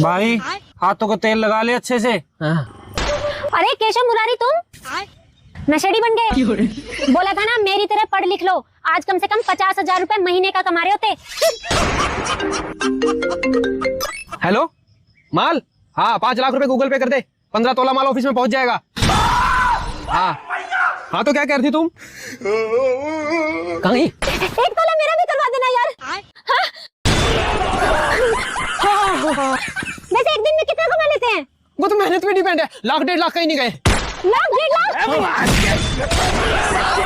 भाई हाथों को तेल लगा ले अच्छे से। अरे केशव मुरारी तुम नशेड़ी बन गए। बोला था ना मेरी तरह पढ़ लिख लो, आज कम से कम 50,000 रुपए महीने का कमा रहे होते। हेलो माल, हाँ 5 लाख रुपए गूगल पे कर दे, 15 तोला माल ऑफिस में पहुंच जाएगा। हाँ तो क्या कह रही थी तुम? कहाँ गई? 1 तोला मेरा भी करवा देना यार। वैसे एक दिन में कितना कमा लेते हैं? वो तो मेहनत पे डिपेंड है, 1 लाख 1.5 लाख कहीं नहीं गए। 1 लाख 1.5 लाख